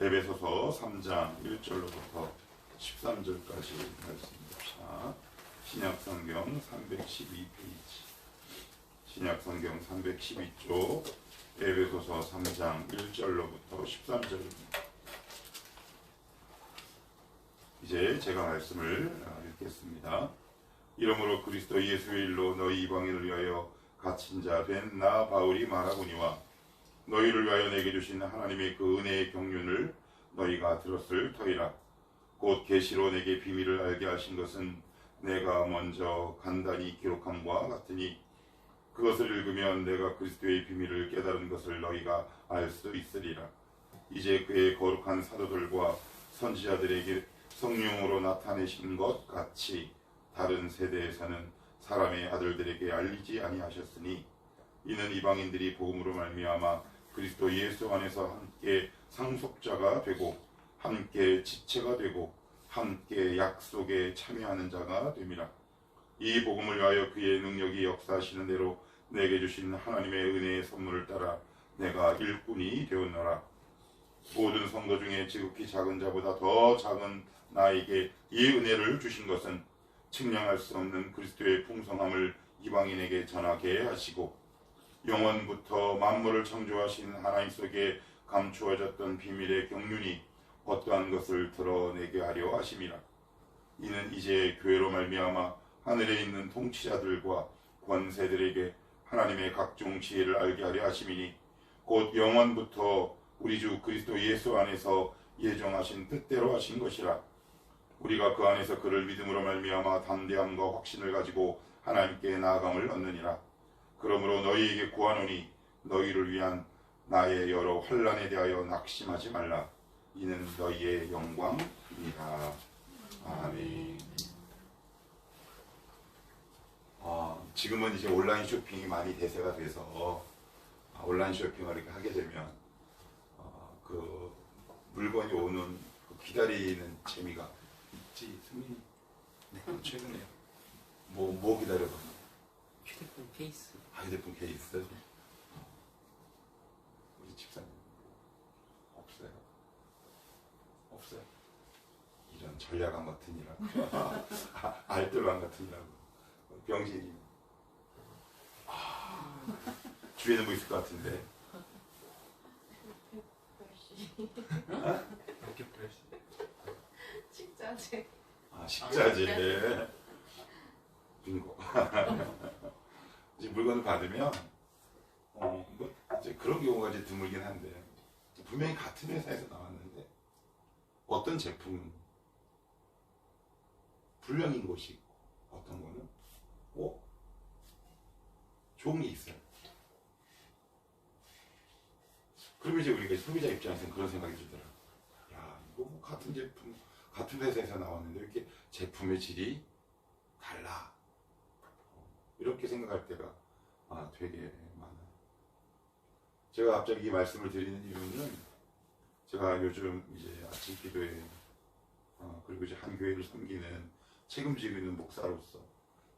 에베소서 3장 1절로부터 13절까지 말씀입니다. 신약성경 312페이지, 신약성경 312쪽, 에베소서 3장 1절로부터 13절입니다. 이제 제가 말씀을 읽겠습니다. 이러므로 그리스도 예수의 일로 너희 이방인을 위하여 갇힌 자 된 나 바울이 말하거니와 너희를 위하여 내게 주신 하나님의 그 은혜의 경륜을 너희가 들었을 터이라. 곧 계시로 내게 비밀을 알게 하신 것은 내가 먼저 간단히 기록함과 같으니 그것을 읽으면 내가 그리스도의 비밀을 깨달은 것을 너희가 알 수 있으리라. 이제 그의 거룩한 사도들과 선지자들에게 성령으로 나타내신 것 같이 다른 세대에서는 사람의 아들들에게 알리지 아니하셨으니 이는 이방인들이 복음으로 말미암아 그리스도 예수 안에서 함께 상속자가 되고 함께 지체가 되고 함께 약속에 참여하는 자가 됨이라. 이 복음을 위하여 그의 능력이 역사하시는 대로 내게 주신 하나님의 은혜의 선물을 따라 내가 일꾼이 되었노라. 모든 성도 중에 지극히 작은 자보다 더 작은 나에게 이 은혜를 주신 것은 측량할 수 없는 그리스도의 풍성함을 이방인에게 전하게 하시고 영원부터 만물을 창조하신 하나님 속에 감추어졌던 비밀의 경륜이 어떠한 것을 드러내게 하려 하심이라. 이는 이제 교회로 말미암아 하늘에 있는 통치자들과 권세들에게 하나님의 각종 지혜를 알게 하려 하심이니 곧 영원부터 우리 주 그리스도 예수 안에서 예정하신 뜻대로 하신 것이라. 우리가 그 안에서 그를 믿음으로 말미암아 담대함과 확신을 가지고 하나님께 나아감을 얻느니라. 그러므로 너희에게 구하노니 너희를 위한 나의 여러 환난에 대하여 낙심하지 말라. 이는 너희의 영광이니라. 아멘. 지금은 이제 온라인 쇼핑이 많이 대세가 돼서 온라인 쇼핑을 이렇게 하게 되면 그 물건이 오는 그 기다리는 재미가 있지, 승민이? 네, 최근에 뭐 기다려봤나? 휴대폰 케이스. 휴대폰 케이스? 우리 집사님 없어요. 이런 전략왕 같은 이라고. 알뜰왕 같은 이라고. 병신이. 주위에는 뭐 있을 것 같은데. 식자재. 식자재. 빙고. 이제 물건을 받으면 뭐 이제 그런 경우가 이제 드물긴 한데 분명히 같은 회사에서 나왔는데 어떤 제품은 불량인 것이 있고 어떤 거는 좋은 게 있어요. 그러면 이제 우리가 소비자 입장에서는 그런 생각이 들더라고요. 야, 이거 뭐 같은 제품, 같은 회사에서 나왔는데 이렇게 제품의 질이 달라. 이렇게 생각할 때가 되게 많아요. 제가 갑자기 이 말씀을 드리는 이유는 제가 요즘 이제 아침 기도에 그리고 이제 한 교회를 섬기는 책임지고 있는 목사로서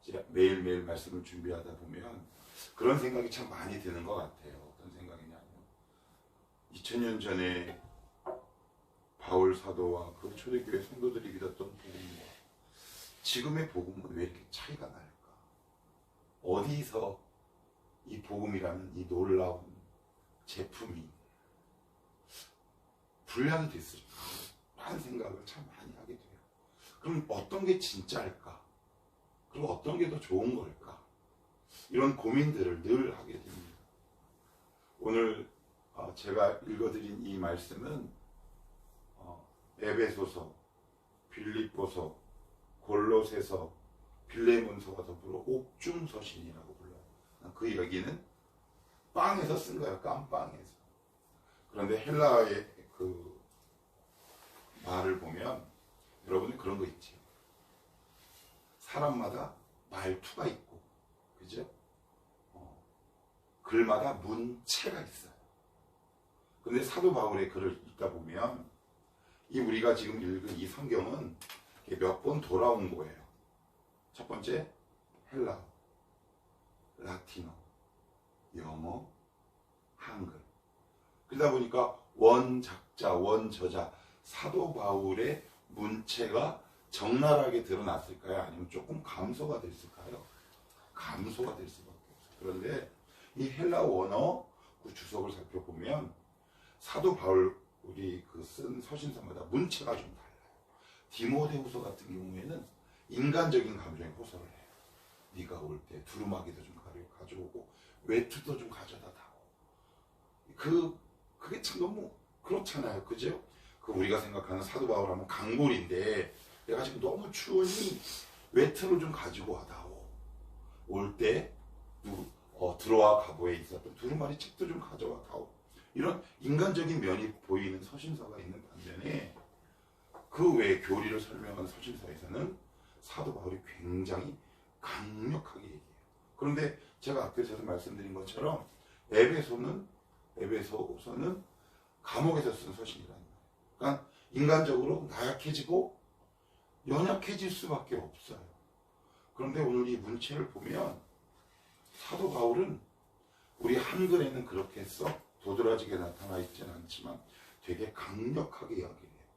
이제 매일매일 말씀을 준비하다 보면 그런 생각이 참 많이 드는 것 같아요. 어떤 생각이냐면 2000년 전에 바울 사도와 그 초대교회 성도들이 믿었던 복음과 지금의 복음은 왜 이렇게 차이가 날까? 어디서 이 복음이라는 이 놀라운 제품이 불량이 됐을까? 라는 생각을 참 많이 하게 돼요. 그럼 어떤 게 진짜일까? 그리고 어떤 게 더 좋은 걸까? 이런 고민들을 늘 하게 됩니다. 오늘 제가 읽어드린 이 말씀은 에베소서, 빌립보서, 골로새서, 빌레몬서와 더불어 옥중서신이라고 불러요. 그 이야기는 빵에서 쓴 거예요. 깜빵에서. 그런데 헬라어의 그 말을 보면 여러분이 그런 거 있죠. 사람마다 말투가 있고, 그죠? 글마다 문체가 있어요. 근데 사도 바울의 글을 읽다 보면 이 우리가 지금 읽은 이 성경은 몇 번 돌아온 거예요. 첫 번째 헬라어, 라틴어, 영어, 한글. 그러다 보니까 원작 작자, 원저자, 사도 바울의 문체가 적나라하게 드러났을까요? 아니면 조금 감소가 됐을까요? 감소가 될 수밖에 없어요. 그런데 이 헬라 원어 그 주석을 살펴보면 사도 바울이 그 쓴 서신서마다 문체가 좀 달라요. 디모데후서 같은 경우에는 인간적인 감정에 호소를 해요. 네가 올 때 두루마기도 좀 가져오고 외투도 좀 가져다 다오. 그게 참 너무 그렇잖아요. 그죠? 우리가 생각하는 사도 바울하면 강골인데 내가 지금 너무 추우니 외투를 좀 가지고 와다오. 올 때 드로아 가보에 있었던 두루마리 책도 좀 가져와 다오. 이런 인간적인 면이 보이는 서신서가 있는 반면에 그 외에 교리를 설명하는 서신서에서는 사도 바울이 굉장히 강력하게 얘기해요. 그런데 제가 앞에서도 말씀드린 것처럼 에베소서는 감옥에서 쓴 서신이라는 거예요. 그러니까 인간적으로 나약해지고 연약해질 수밖에 없어요. 그런데 오늘 이 문체를 보면 사도 바울은 우리 한글에는 그렇게 써 도드라지게 나타나 있지는 않지만 되게 강력하게 이야기를 해요.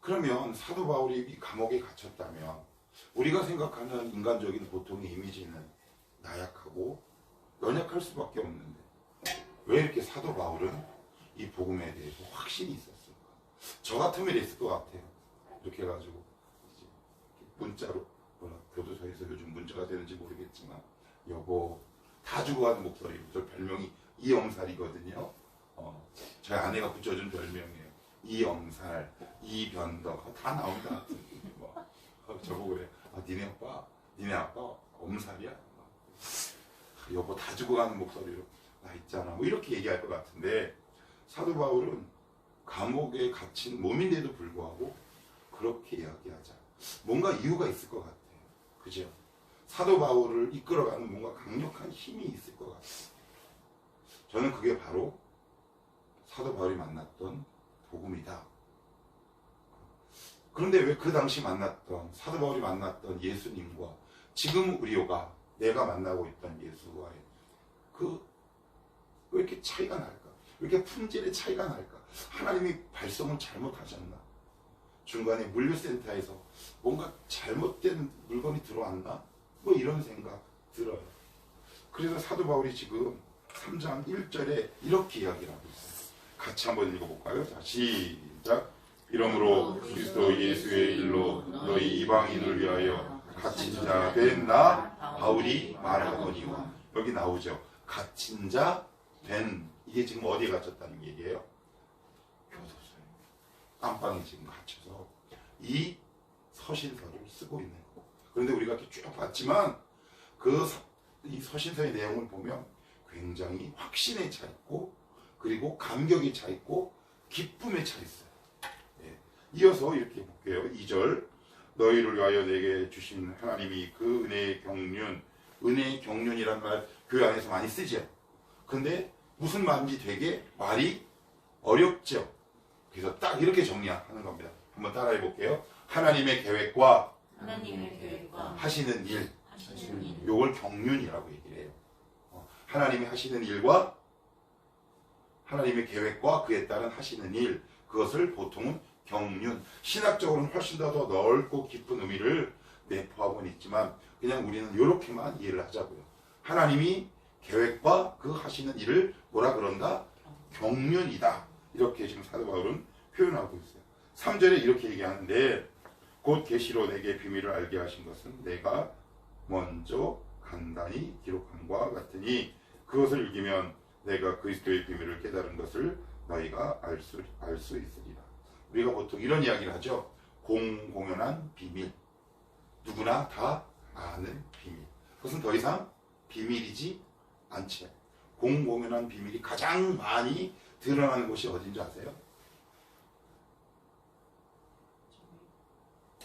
그러면 사도 바울이 이 감옥에 갇혔다면 우리가 생각하는 인간적인 보통의 이미지는 나약하고 연약할 수밖에 없는데 왜 이렇게 사도 바울은 이 복음에 대해서 확신이 있었을까? 저 같으면 이랬을 것 같아요. 이렇게 해가지고 이제 문자로 교도소에서 요즘 문자가 되는지 모르겠지만 여보 다 죽어가는 목소리로 저 별명이 이영살이거든요. 저희 아내가 붙여준 별명이에요. 이영살, 이변덕 다 나온다. 저보고 그래. 니네 아빠 엄살이야? 여보 다 죽어가는 목소리로 나 있잖아. 뭐 이렇게 얘기할 것 같은데 사도 바울은 감옥에 갇힌 몸인데도 불구하고 그렇게 이야기하자. 뭔가 이유가 있을 것 같아요. 그죠? 사도 바울을 이끌어가는 뭔가 강력한 힘이 있을 것 같아요. 저는 그게 바로 사도 바울이 만났던 복음이다. 그런데 왜 그 당시 만났던 사도 바울이 만났던 예수님과 지금 내가 만나고 있던 예수와의 왜 이렇게 차이가 날까? 왜 이렇게 품질의 차이가 날까? 하나님이 발성을 잘못하셨나? 중간에 물류센터에서 뭔가 잘못된 물건이 들어왔나? 뭐 이런 생각 들어요. 그래서 사도 바울이 지금 3장 1절에 이렇게 이야기를 하고 있어요. 같이 한번 읽어볼까요? 자, 시작. 이러므로 그리스도 예수의 일로 너희 이방인을 위하여 갇힌 자 된 나 바울이 말하거니와. 여기 나오죠. 갇힌 자 된, 이게 지금 어디에 갇혔다는 얘기예요? 교도소에. 안방에 지금 갇혀서 이 서신서를 쓰고 있는 거. 그런데 우리가 이렇게 쭉 봤지만 이 서신서의 내용을 보면 굉장히 확신에 차 있고 그리고 감격에 차 있고 기쁨에 차 있어요. 이어서 이렇게 볼게요. 2절. 너희를 위하여 내게 주신 하나님이 그 은혜의 경륜이란 말 교회 안에서 많이 쓰죠. 근데 무슨 말인지 되게 말이 어렵죠. 그래서 딱 이렇게 정리하는 겁니다. 한번 따라해 볼게요. 하나님의 계획과 하시는 일. 요걸 경륜이라고 얘기를 해요. 하나님이 하시는 일과 하나님의 계획과 그에 따른 하시는 일, 그것을 보통은 경륜, 신학적으로는 훨씬 더 넓고 깊은 의미를 내포하고는 있지만 그냥 우리는 이렇게만 이해를 하자고요. 하나님이 계획과 그 하시는 일을 뭐라 그런다? 경륜이다. 이렇게 지금 사도 바울은 표현하고 있어요. 3절에 이렇게 얘기하는데 곧 계시로 내게 비밀을 알게 하신 것은 내가 먼저 간단히 기록함과 같으니 그것을 읽으면 내가 그리스도의 비밀을 깨달은 것을 너희가 알 수 있으리라. 우리가 보통 이런 이야기를 하죠. 공공연한 비밀. 누구나 다 아는 비밀. 그것은 더 이상 비밀이지 않죠. 공공연한 비밀이 가장 많이 드러나는 곳이 어딘지 아세요?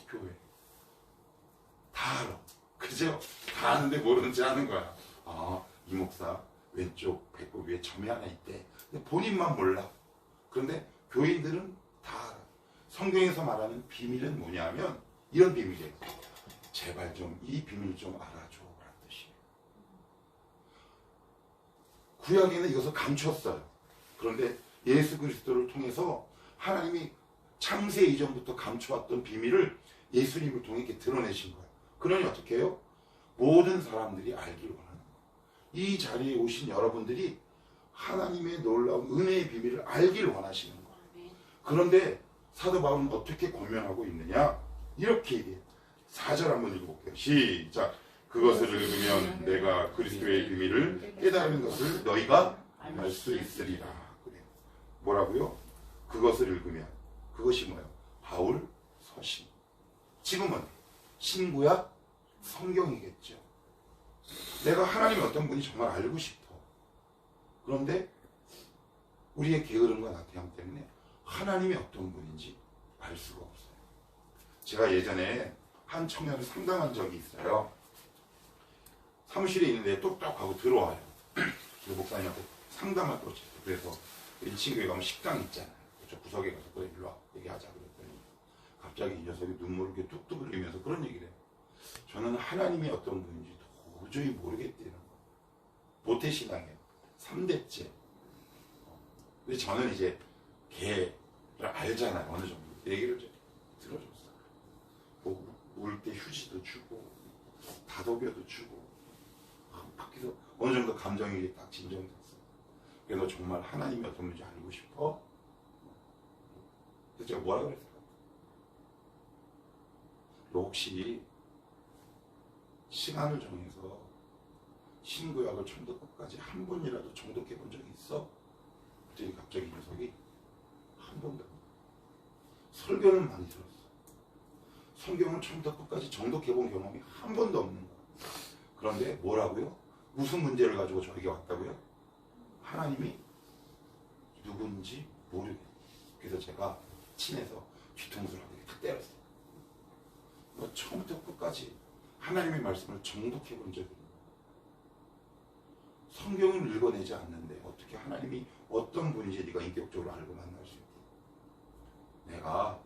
교회. 다 알아. 그죠? 다 아는데 모르는지 아는 거야. 이 목사 왼쪽 배꼽 위에 점이 하나 있대. 근데 본인만 몰라. 그런데 교인들은 다 알아. 성경에서 말하는 비밀은 뭐냐면 이런 비밀이에요. 제발 좀 이 비밀 좀 알아줘 라는 뜻이에요. 구약에는 이것을 감췄어요. 그런데 예수 그리스도를 통해서 하나님이 창세 이전부터 감춰왔던 비밀을 예수님을 통해 이렇게 드러내신 거예요. 그러니 어떻게 해요? 모든 사람들이 알기를 원하는 거예요. 이 자리에 오신 여러분들이 하나님의 놀라운 은혜의 비밀을 알기를 원하시는 거예요. 그런데 사도 바울은 어떻게 권면하고 있느냐? 이렇게 얘기해요. 4절 한번 읽어볼게요. 시작. 그것을 읽으면 내가 그리스도의 비밀을 깨달은 것을 너희가 알 수 있으리라. 그래요. 뭐라고요? 그것을 읽으면. 그것이 뭐예요? 바울 서신. 지금은 신구약 성경이겠죠. 내가 하나님이 어떤 분이 정말 알고 싶어. 그런데 우리의 게으름과 나태함 때문에 하나님이 어떤 분인지 알 수가 없어요. 제가 예전에 한 청년을 상담한 적이 있어요. 사무실에 있는데 똑똑하고 들어와요. 그 목사님한테 상담할 거 없어요. 그래서 1층 교회 가면 식당 있잖아요. 저 구석에 가서 그래 일로 와 얘기하자 그랬더니 갑자기 이 녀석이 눈물을 이렇게 뚝뚝 흘리면서 그런 얘기를 해요. 저는 하나님이 어떤 분인지 도저히 모르겠다는 거예요. 모태신앙이에요. 3대째. 근데 저는 이제 걔를 알잖아요. 어느 정도. 얘기를 좀 들어줬어요. 뭐 울 때 휴지도 주고 다독여도 주고 밖에서 어느 정도 감정이 딱 진정됐어요. 그래서 정말 하나님이 어떤 분인지 알고 싶어? 그래서 제가 뭐라 그랬어요? 너 혹시 시간을 정해서 신구약을 처음부터 끝까지 한 번이라도 정독해 본 적이 있어? 그랬더니 갑자기 이 녀석이 한 번도. 설교는 많이 들었어. 성경은 처음부터 끝까지 정독해 본 경험이 한 번도 없는 거야. 그런데 뭐라고요? 무슨 문제를 가지고 저에게 왔다고요? 하나님이 누군지 모르겠어. 그래서 제가 친해서 뒤통수를 하게 탁 때렸어요. 너 처음부터 끝까지 하나님의 말씀을 정독해 본 적이 있는 거야. 성경을 읽어내지 않는데 어떻게 하나님이 어떤 분인지 네가 인격적으로 알고 만날 수 있니? 내가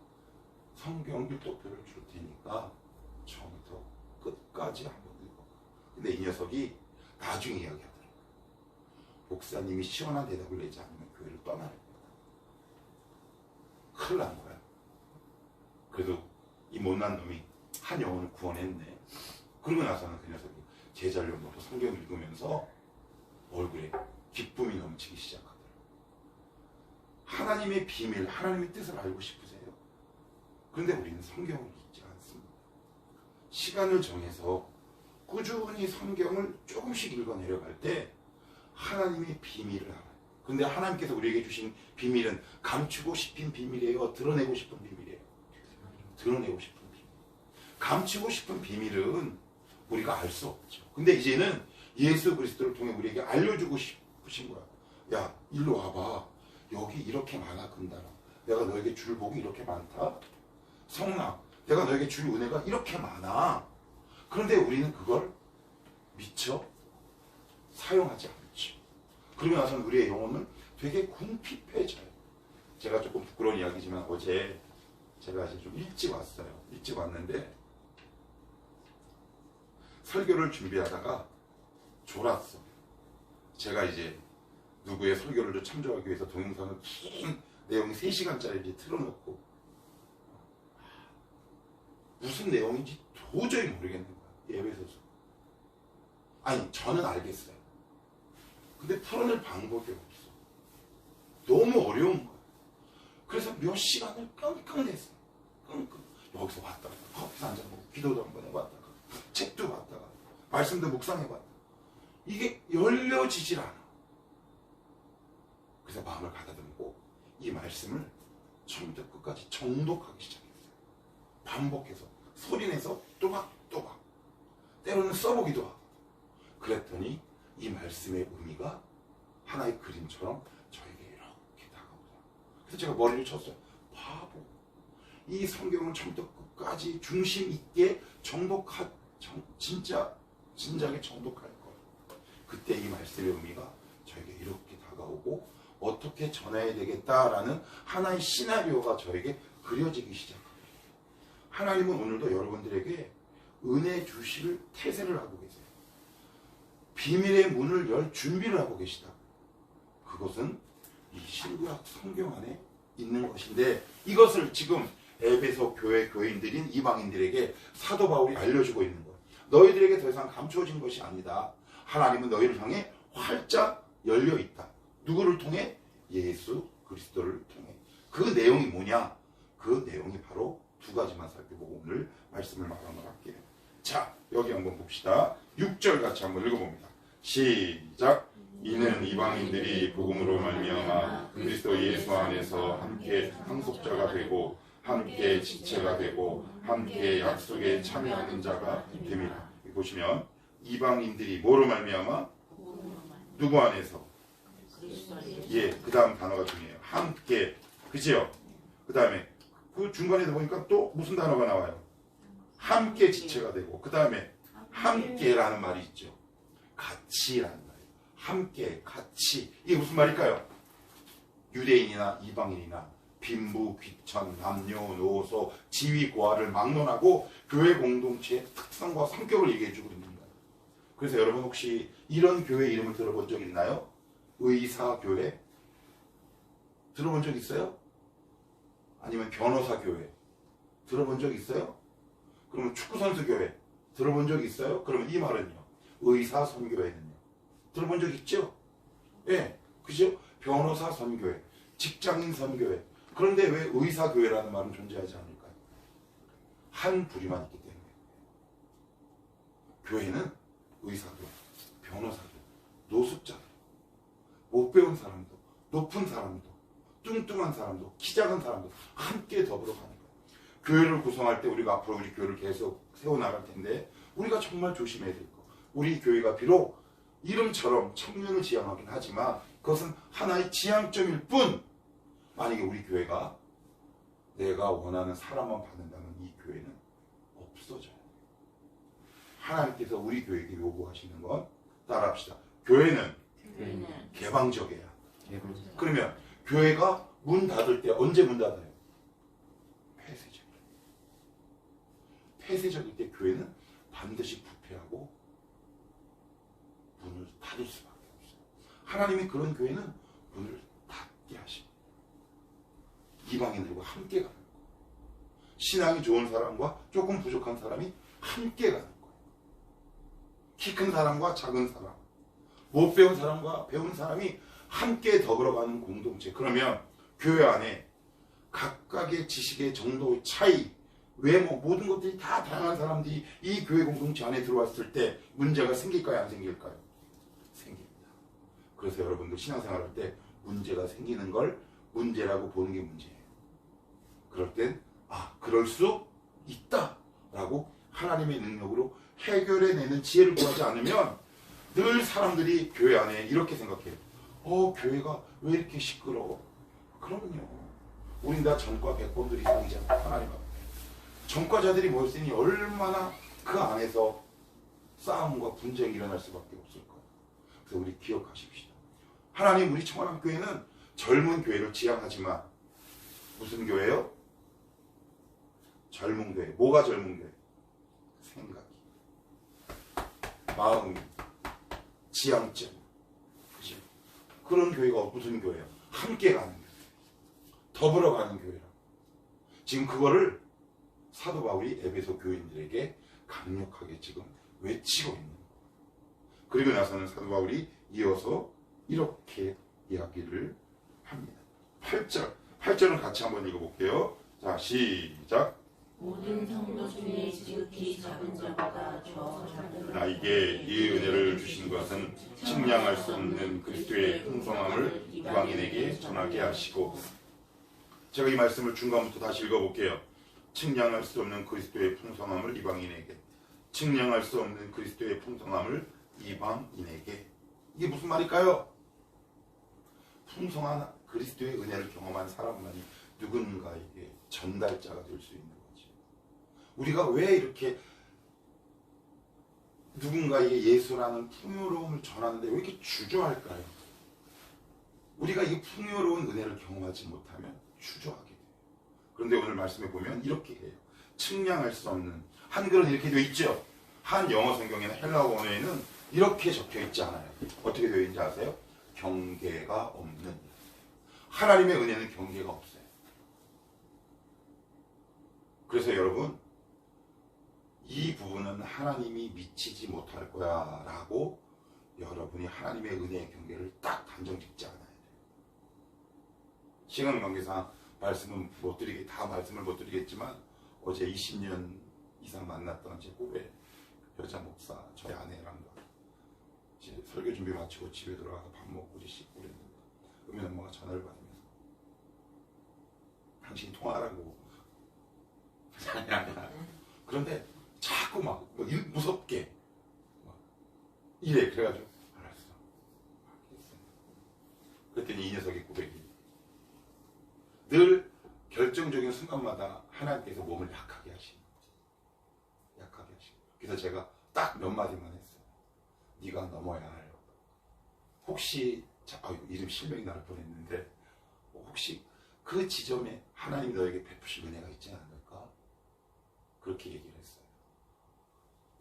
성경 일독표를 줄 테니까 처음부터 끝까지 한번 읽어. 근데 이 녀석이 나중에 이야기하더라고요. 목사님이 시원한 대답을 내지 않으면 교회를 떠나는 거야. 큰일 난 거야. 그래도 이 못난 놈이 한 영혼을 구원했네. 그러고 나서는 그 녀석이 제자를 놓고 성경 읽으면서 얼굴에 기쁨이 넘치기 시작하더라고요. 하나님의 비밀, 하나님의 뜻을 알고 싶으세요? 그런데 우리는 성경을 읽지 않습니다. 시간을 정해서 꾸준히 성경을 조금씩 읽어내려갈 때 하나님의 비밀을 알아요. 그런데 하나님께서 우리에게 주신 비밀은 감추고 싶은 비밀이에요? 드러내고 싶은 비밀이에요? 드러내고 싶은 비밀. 감추고 싶은 비밀은 우리가 알 수 없죠. 근데 이제는 예수 그리스도를 통해 우리에게 알려주고 싶으신 거야. 야, 일로 와봐. 여기 이렇게 많아, 근다라. 내가 너에게 줄 복이 이렇게 많다. 성남, 내가 너에게 줄 은혜가 이렇게 많아. 그런데 우리는 그걸 미처 사용하지 않죠. 그러고 나서는 우리의 영혼은 되게 궁핍해져요. 제가 조금 부끄러운 이야기지만 어제 제가 이제 좀 일찍 왔어요. 일찍 왔는데 설교를 준비하다가 졸았어. 제가 이제 누구의 설교를 참조하기 위해서 동영상을 긴 내용이 3시간짜리 이제 틀어놓고 무슨 내용인지 도저히 모르겠는 거야. 예배소서. 아니, 저는 알겠어요. 근데 풀어낼 방법이 없어. 너무 어려운 거야. 그래서 몇 시간을 끙끙댔어. 끙끙. 여기서 왔다가 커피 한잔 먹고 기도도 한번 해봤다가 책도 봤다가 말씀도 묵상해봤다가 이게 열려지질 않아. 그래서 마음을 가다듬고 이 말씀을 처음부터 끝까지 정독하기 시작했어요. 반복해서 소리내서 또박또박 때로는 써보기도 하고. 그랬더니 이 말씀의 의미가 하나의 그림처럼 저에게 이렇게 다가오더라고요. 그래서 제가 머리를 쳤어요. 바보. 이 성경을 처음부터 끝까지 중심 있게 진작에 정독할 거예요. 그때 이 말씀의 의미가 저에게 이렇게 다가오고 어떻게 전해야 되겠다라는 하나의 시나리오가 저에게 그려지기 시작합니다. 하나님은 오늘도 여러분들에게 은혜 주실 태세를 하고 계세요. 비밀의 문을 열 준비를 하고 계시다. 그것은 이 신구약 성경 안에 있는 것인데 이것을 지금 에베소 교회 교인들인 이방인들에게 사도 바울이 알려주고 있는 거예요. 너희들에게 더 이상 감추어진 것이 아니다. 하나님은 너희를 향해 활짝 열려 있다. 누구를 통해? 예수 그리스도를 통해. 그 내용이 뭐냐? 그 내용이 바로 두 가지만 살펴보고 오늘 말씀을 마감을 할게요. 자, 여기 한번 봅시다. 6절 같이 한번 읽어봅니다. 시작. 이는 이방인들이 복음으로 말미암아 그리스도 예수 안에서 함께 상속자가 되고 함께 지체가 되고 함께 약속에 참여하는 자가 됩니다. 보시면 이방인들이 뭐로 말미암아? 누구 안에서? 예, 그 다음 단어가 중요해요. 함께, 그죠? 그 다음에 그 중간에 보니까 또 무슨 단어가 나와요? 함께 지체가 되고 그 다음에 함께라는 말이 있죠. 같이라는 말이에요. 함께, 같이. 이게 무슨 말일까요? 유대인이나 이방인이나 빈부, 귀천, 남녀노소, 지위, 고하를 막론하고 교회 공동체의 특성과 성격을 얘기해주고 있는 거예요. 그래서 여러분 혹시 이런 교회 이름을 들어본 적 있나요? 의사교회? 들어본 적 있어요? 아니면 변호사교회? 들어본 적 있어요? 그러면 축구선수교회? 들어본 적 있어요? 그러면 이 말은요? 의사선교회는요? 들어본 적 있죠? 예, 그죠? 변호사 선교회, 직장인 선교회. 그런데 왜 의사교회라는 말은 존재하지 않을까요? 한 부류만 있기 때문에. 교회는 의사교회, 변호사교회, 노숙자들, 못 배운 사람도, 높은 사람도, 뚱뚱한 사람도, 키 작은 사람도 함께 더불어 가는 거예요. 교회를 구성할 때 우리가 앞으로 우리 교회를 계속 세워나갈 텐데 우리가 정말 조심해야 될 거. 우리 교회가 비록 이름처럼 청년을 지향하긴 하지만 그것은 하나의 지향점일 뿐, 만약에 우리 교회가 내가 원하는 사람만 받는다면 이 교회는 없어져요. 하나님께서 우리 교회에게 요구하시는 건 따라합시다. 교회는 개방적이야. 그러면 교회가 문 닫을 때 언제 문 닫아요? 폐쇄적이에요. 폐쇄적일 때 교회는 반드시 부패하고 문을 닫을 수밖에 없어요. 하나님이 그런 교회는 문을 닫게 하십니다. 이방인들과 함께 가는 거예요. 신앙이 좋은 사람과 조금 부족한 사람이 함께 가는 거예요. 키 큰 사람과 작은 사람, 못 배운 사람과 배운 사람이 함께 더불어가는 공동체. 그러면 교회 안에 각각의 지식의 정도의 차이, 외모, 모든 것들이 다 다양한 사람들이 이 교회 공동체 안에 들어왔을 때 문제가 생길까요? 안 생길까요? 생깁니다. 그래서 여러분들 신앙생활 할 때 문제가 생기는 걸 문제라고 보는 게 문제예요. 그럴 땐 그럴 수 있다라고 하나님의 능력으로 해결해내는 지혜를 구하지 않으면 늘 사람들이 교회 안에 이렇게 생각해요. 교회가 왜 이렇게 시끄러워? 그럼요. 우린 다 전과 백범들이 이상이잖아. 하나님 앞에. 전과자들이 모였으니 얼마나 그 안에서 싸움과 분쟁이 일어날 수밖에 없을 거예요. 그래서 우리 기억하십시다. 하나님 우리 청원함교회는 젊은 교회를 지향하지만 무슨 교회요? 젊은 교회. 뭐가 젊은 교회? 생각이, 마음이, 지향점. 그죠? 그런 교회가 무슨 교회예요? 함께 가는 교회. 더불어 가는 교회라. 지금 그거를 사도 바울이 에베소 교인들에게 강력하게 지금 외치고 있는 거예요. 그리고 나서는 사도 바울이 이어서 이렇게 이야기를 합니다. 8절은 같이 한번 읽어볼게요. 자, 시작. 모든 성도 중에 지극히 작은 자보다 저 작은 나에게 이 은혜를 주신 것은 측량할 수 없는 그리스도의 풍성함을 이방인에게 전하게 하시고. 제가 이 말씀을 중간부터 다시 읽어볼게요. 측량할 수 없는 그리스도의 풍성함을 이방인에게, 측량할 수 없는 그리스도의 풍성함을 이방인에게. 이게 무슨 말일까요? 풍성한 그리스도의 은혜를 경험한 사람만이 누군가에게 전달자가 될 수 있는 거지. 우리가 왜 이렇게 누군가에게 예수라는 풍요로움을 전하는데 왜 이렇게 주저할까요? 우리가 이 풍요로운 은혜를 경험하지 못하면 주저하게 돼요. 그런데 오늘 말씀에 보면 이렇게 해요. 측량할 수 없는, 한글은 이렇게 되어 있죠. 한 영어 성경에는 헬라어 원어에는 이렇게 적혀 있지 않아요. 어떻게 되어 있는지 아세요? 경계가 없는. 하나님의 은혜는 경계가 없어요. 그래서 여러분, 이 부분은 하나님이 미치지 못할 거야 라고 여러분이 하나님의 은혜의 경계를 딱 단정 짓지 않아야 돼요. 시간 관계상 말씀을 못 드리겠지만 어제 20년 이상 만났던 제 후배 여자 목사, 저희 아내랑 이제 설교 준비 마치고 집에 들어가서 밥 먹고 이제 씻고 그랬는데 은혜 엄마가 전화를 받으면서 당신이 통화하라고 아니야. 그런데 자꾸 막 무섭게 막 이래. 그래가지고 알았어. 그랬더니 이 녀석의 고백이 늘 결정적인 순간마다 하나님께서 몸을 약하게 하시는. 그래서 제가 딱 몇 마디만 했어요. 네가 넘어야 할. 혹시 이름 실명이 나를 뻔했는데 혹시 그 지점에 하나님이 너에게 베푸실 은혜가 있지 않을까? 그렇게 얘기를 했어요.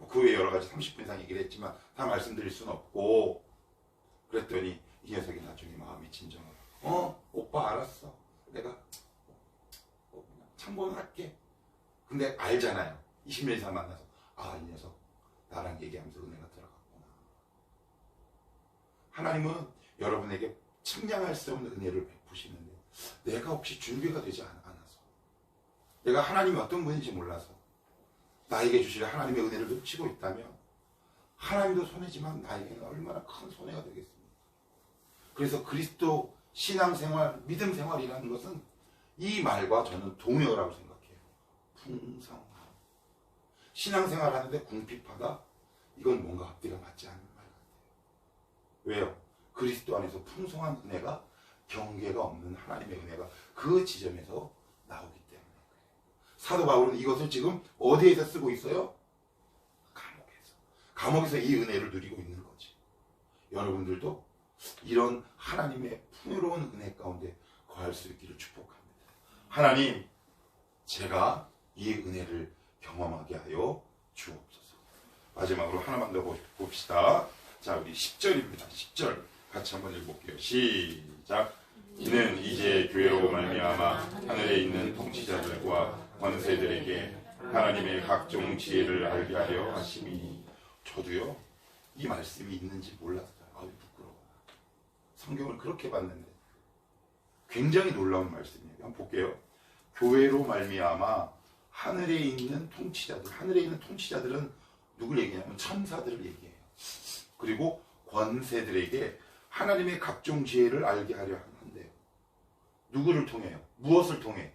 그 외에 여러 가지 30분 이상 얘기를 했지만 다 말씀드릴 수는 없고, 그랬더니 이 녀석이 나중에 마음이 진정을 오빠 알았어. 내가 참고는 할게. 근데 알잖아요. 20년 이상 만나서 이 녀석 나랑 얘기하면서 은혜가 들어갔구나. 하나님은 여러분에게 측량할 수 없는 은혜를 베푸시는데 내가 혹시 준비가 되지 않아서, 내가 하나님이 어떤 분인지 몰라서 나에게 주실 하나님의 은혜를 놓치고 있다면 하나님도 손해지만 나에게는 얼마나 큰 손해가 되겠습니까? 그래서 그리스도 신앙생활, 믿음생활이라는 것은 이 말과 저는 동의어라고 생각해요. 풍성함. 신앙생활 하는데 궁핍하다? 이건 뭔가 앞뒤가 맞지 않는 말 같아요. 왜요? 그리스도 안에서 풍성한 은혜가, 경계가 없는 하나님의 은혜가 그 지점에서 나오기 때문에 그래요. 사도 바울은 이것을 지금 어디에서 쓰고 있어요? 감옥에서 이 은혜를 누리고 있는 거지. 여러분들도 이런 하나님의 풍요로운 은혜 가운데 거할 수 있기를 축복합니다. 하나님, 제가 이 은혜를 경험하게 하여 주옵소서. 마지막으로 하나만 더 봅시다. 자, 우리 10절입니다. 10절 같이 한번 읽어볼게요. 시작. 이는 이제 교회로 말미암아 하늘에 있는 통치자들과 권세들에게 하나님의 각종 지혜를 알게 하려 하심이니. 저도요, 이 말씀이 있는지 몰랐어요. 부끄러워. 성경을 그렇게 봤는데 굉장히 놀라운 말씀이에요. 한번 볼게요. 교회로 말미암아 하늘에 있는 통치자들. 하늘에 있는 통치자들은 누굴 얘기하냐면 천사들을 얘기해요. 그리고 권세들에게 하나님의 각종 지혜를 알게 하려 한대요. 누구를 통해요? 무엇을 통해?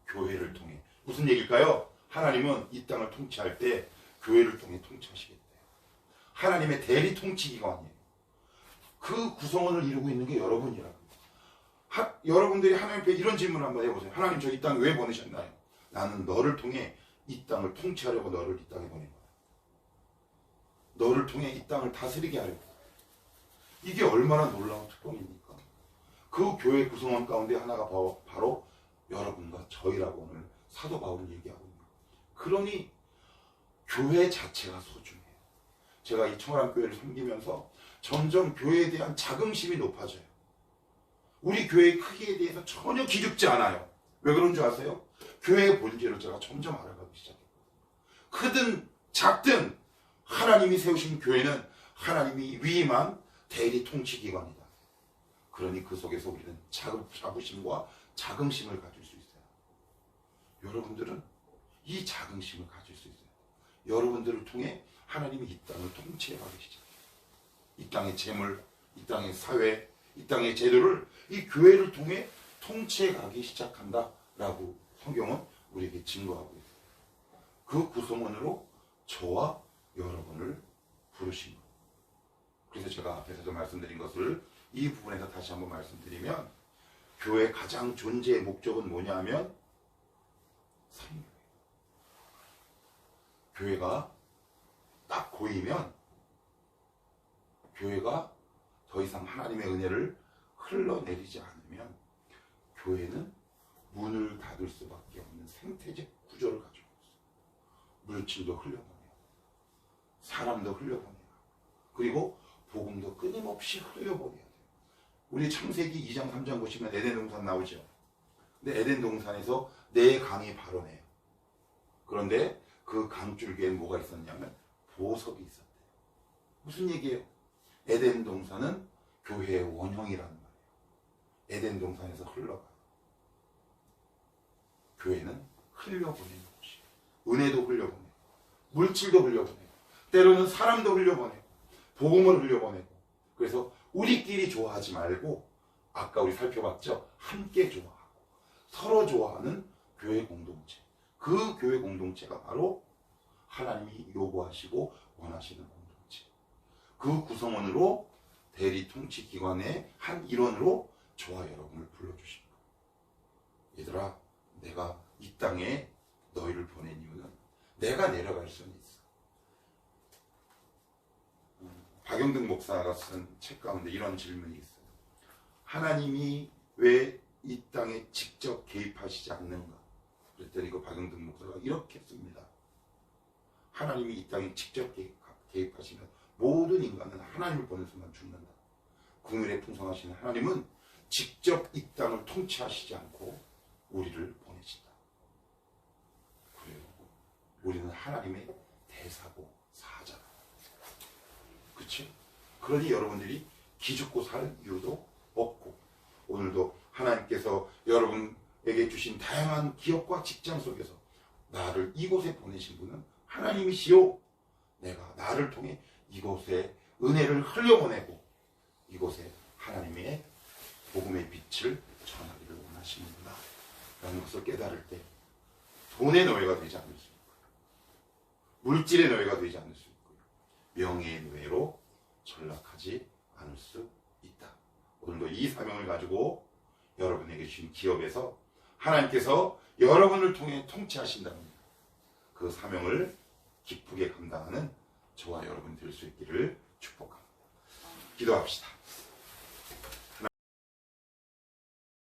교회를 통해. 무슨 얘기일까요? 하나님은 이 땅을 통치할 때 교회를 통해 통치하시겠대요. 하나님의 대리 통치기관이에요. 그 구성원을 이루고 있는 게 여러분이라고. 여러분들이 하나님 앞에 이런 질문을 한번 해보세요. 하나님, 저 이 땅에 왜 보내셨나요? 나는 너를 통해 이 땅을 통치하려고 너를 이 땅에 보낸 거야. 너를 통해 이 땅을 다스리게 하려고. 이게 얼마나 놀라운 특권입니까? 그 교회 구성원 가운데 하나가 바로 여러분과 저희라고 오늘 사도 바울은 얘기하고 있는 거예요. 그러니 교회 자체가 소중해요. 제가 이 청월함교회를 섬기면서 점점 교회에 대한 자긍심이 높아져요. 우리 교회의 크기에 대해서 전혀 기죽지 않아요. 왜 그런 줄 아세요? 교회의 본질을 제가 점점 알아가기 시작했거든요. 크든 작든 하나님이 세우신 교회는 하나님이 위임한 대리 통치기관이다. 그러니 그 속에서 우리는 자부심과 자긍심을 가질 수 있어요. 여러분들은 이 자긍심을 가질 수 있어요. 여러분들을 통해 하나님이 이 땅을 통치해가기 시작해요. 이 땅의 재물, 이 땅의 사회, 이 땅의 제도를 이 교회를 통해 통치해가기 시작한다라고 성경은 우리에게 증거하고 있어요. 그 구성원으로 저와 여러분을 부르신 거예요. 그래서 제가 앞에서도 말씀드린 것을 이 부분에서 다시 한번 말씀드리면, 교회의 가장 존재의 목적은 뭐냐 하면 선교예요. 교회가 딱 고이면 교회가 더 이상 하나님의 은혜를 흘러내리지 않으면 교회는 문을 닫을 수밖에 없는 생태적 구조를 가지고 있어요. 물질도 흘려보내요. 사람도 흘려보내요. 그리고 복음도 끊임없이 흘려보내야 돼요. 우리 창세기 2장 3장 보시면 에덴 동산 나오죠. 근데 에덴 동산에서 네 강이 발원해요. 그런데 그 강줄기엔 뭐가 있었냐면 보석이 있었대요. 무슨 얘기예요? 에덴 동산은 교회의 원형이라는 말이에요. 에덴 동산에서 흘러가. 교회는 흘려보내는 곳이에요. 은혜도 흘려보내고, 물질도 흘려보내고, 때로는 사람도 흘려보내고, 복음을 흘려보내고. 그래서 우리끼리 좋아하지 말고, 아까 우리 살펴봤죠? 함께 좋아하고, 서로 좋아하는 교회 공동체. 그 교회 공동체가 바로 하나님이 요구하시고 원하시는 공동체. 그 구성원으로 대리 통치 기관의 한 일원으로 저와 여러분을 불러주신 거예요. 얘들아, 내가 이 땅에 너희를 보낸 이유는 내가 내려갈 수는 있어. 박영등 목사가 쓴 책 가운데 이런 질문이 있어요. 하나님이 왜 이 땅에 직접 개입하시지 않는가? 그랬더니 그 박영등 목사가 이렇게 씁니다. 하나님이 이 땅에 직접 개입하시면 모든 인간은 하나님을 보는 순간 죽는다. 긍휼에 풍성하신 하나님은 직접 이 땅을 통치하시지 않고 우리를 보내신다. 그래요. 우리는 하나님의 대사고 사자다. 그치? 그러니 여러분들이 기죽고 살 이유도 없고, 오늘도 하나님께서 여러분에게 주신 다양한 기업과 직장 속에서 나를 이곳에 보내신 분은 하나님이시요. 내가 나를 통해 이곳에 은혜를 흘려보내고 이곳에 하나님의 복음의 빛을 전하기를 원하시는구나 라는 것을 깨달을 때 돈의 노예가 되지 않을 수 있고요. 물질의 노예가 되지 않을 수 있고요. 명예의 노예로 전락하지 않을 수 있다. 오늘도 이 사명을 가지고 여러분에게 주신 기업에서 하나님께서 여러분을 통해 통치하신다는 그 사명을 기쁘게 감당하는 저와 여러분 될 수 있기를 축복합니다. 기도합시다.